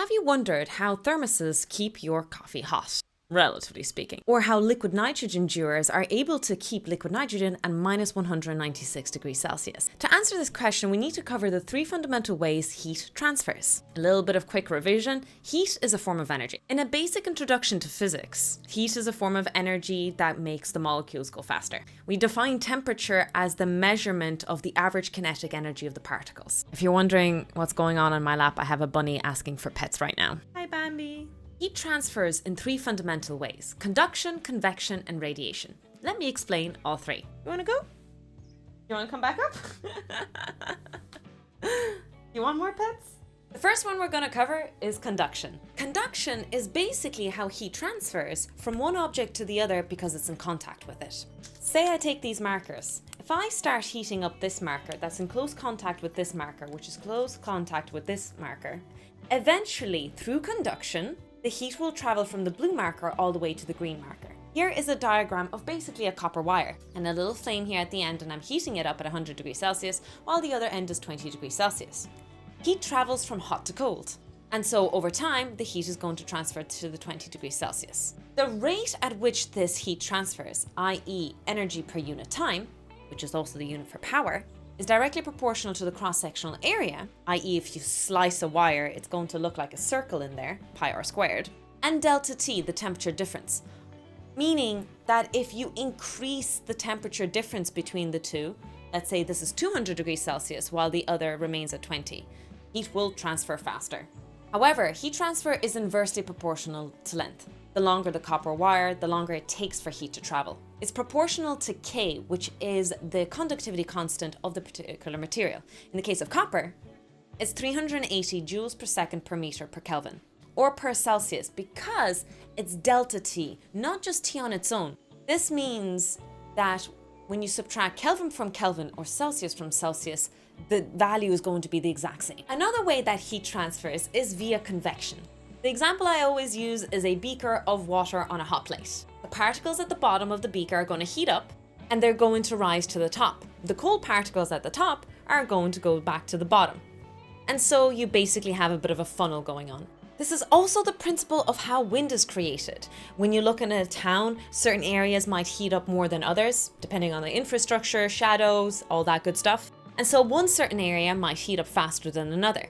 Have you wondered how thermoses keep your coffee hot, relatively speaking? Or how liquid nitrogen dewars are able to keep liquid nitrogen at minus 196 degrees Celsius? To answer this question, we need to cover the three fundamental ways heat transfers. A little bit of quick revision: heat is a form of energy. In a basic introduction to physics, heat is a form of energy that makes the molecules go faster. We define temperature as the measurement of the average kinetic energy of the particles. If you're wondering what's going on my lap, I have a bunny asking for pets right now. Hi, Bambi. Heat transfers in three fundamental ways: conduction, convection, and radiation. Let me explain all three. You want to go? You want to come back up? You want more pets? The first one we're going to cover is conduction. Conduction is basically how heat transfers from one object to the other because it's in contact with it. Say I take these markers. If I start heating up this marker that's in close contact with this marker, which is close contact with this marker, eventually through conduction, the heat will travel from the blue marker all the way to the green marker. Here is a diagram of basically a copper wire and a little flame here at the end, and I'm heating it up at 100 degrees Celsius while the other end is 20 degrees Celsius. Heat travels from hot to cold, and so over time the heat is going to transfer to the 20 degrees Celsius. The rate at which this heat transfers, i.e. energy per unit time, which is also the unit for power, is directly proportional to the cross-sectional area, i.e. if you slice a wire, it's going to look like a circle in there, pi r squared, and delta T, the temperature difference. Meaning that if you increase the temperature difference between the two, let's say this is 200 degrees Celsius while the other remains at 20, heat will transfer faster. However, heat transfer is inversely proportional to length. The longer the copper wire, the longer it takes for heat to travel. It's proportional to K, which is the conductivity constant of the particular material. In the case of copper, it's 380 joules per second per meter per Kelvin, or per Celsius, because it's delta T, not just T on its own. This means that when you subtract Kelvin from Kelvin or Celsius from Celsius, the value is going to be the exact same. Another way that heat transfers is via convection. The example I always use is a beaker of water on a hot plate. The particles at the bottom of the beaker are going to heat up and they're going to rise to the top. The cold particles at the top are going to go back to the bottom. And so you basically have a bit of a funnel going on. This is also the principle of how wind is created. When you look in a town, certain areas might heat up more than others, depending on the infrastructure, shadows, all that good stuff. And so one certain area might heat up faster than another.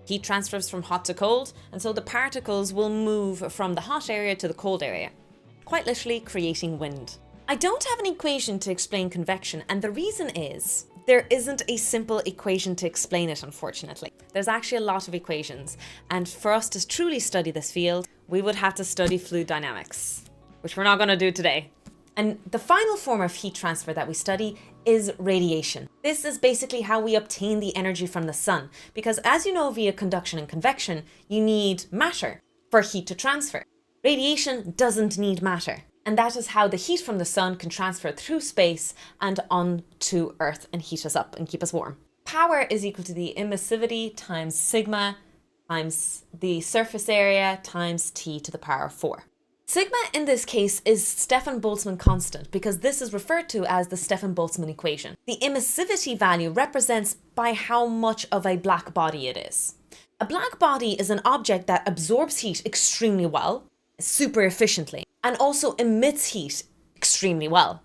Heat transfers from hot to cold, and so the particles will move from the hot area to the cold area, quite literally creating wind. I don't have an equation to explain convection, and the reason is there isn't a simple equation to explain it, unfortunately. There's actually a lot of equations, and for us to truly study this field, we would have to study fluid dynamics, which we're not going to do today. And the final form of heat transfer that we study is radiation. This is basically how we obtain the energy from the sun, because as you know, via conduction and convection, you need matter for heat to transfer. Radiation doesn't need matter, and that is how the heat from the sun can transfer through space and onto Earth and heat us up and keep us warm. Power is equal to the emissivity times sigma times the surface area times T to the power of 4. Sigma in this case is Stefan-Boltzmann constant because this is referred to as the Stefan-Boltzmann equation. The emissivity value represents by how much of a black body it is. A black body is an object that absorbs heat extremely well, super efficiently, and also emits heat extremely well.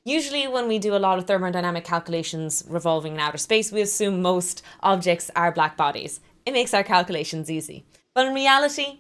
Usually when we do a lot of thermodynamic calculations revolving in outer space, we assume most objects are black bodies. It makes our calculations easy. But in reality,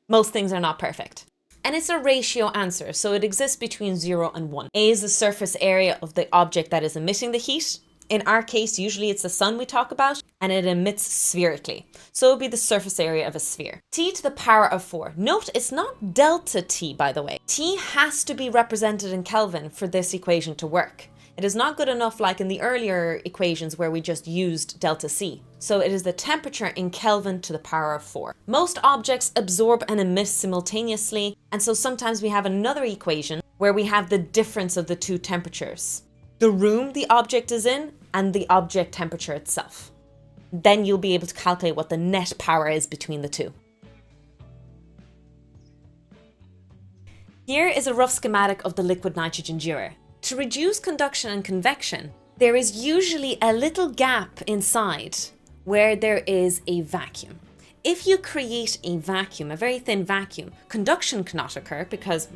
most things are not perfect. And it's a ratio answer, so it exists between 0 and 1. A is the surface area of the object that is emitting the heat. In our case, usually it's the sun we talk about, and it emits spherically. So it would be the surface area of a sphere. T to the power of 4. Note, it's not delta T, by the way. T has to be represented in Kelvin for this equation to work. It is not good enough like in the earlier equations where we just used delta C. So it is the temperature in Kelvin to the power of 4. Most objects absorb and emit simultaneously, and so sometimes we have another equation where we have the difference of the two temperatures. The room the object is in and the object temperature itself. Then you'll be able to calculate what the net power is between the two. Here is a rough schematic of the liquid nitrogen dewar. To reduce conduction and convection, there is usually a little gap inside where there is a vacuum. If you create a vacuum, a very thin vacuum, conduction cannot occur because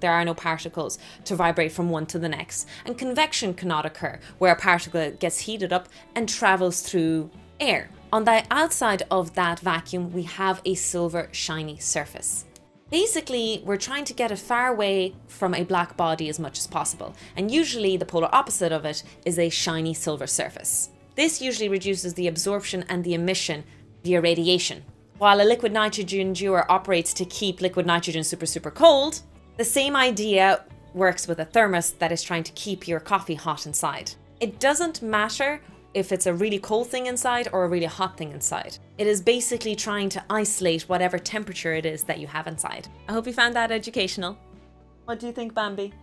there are no particles to vibrate from one to the next, and convection cannot occur where a particle gets heated up and travels through air. On the outside of that vacuum, we have a silver shiny surface. Basically, we're trying to get it far away from a black body as much as possible, and usually the polar opposite of it is a shiny silver surface. This usually reduces the absorption and the emission via radiation. While a liquid nitrogen dewar operates to keep liquid nitrogen super cold, the same idea works with a thermos that is trying to keep your coffee hot inside. It doesn't matter if it's a really cold thing inside or a really hot thing inside. It is basically trying to isolate whatever temperature it is that you have inside. I hope you found that educational. What do you think, Bambi?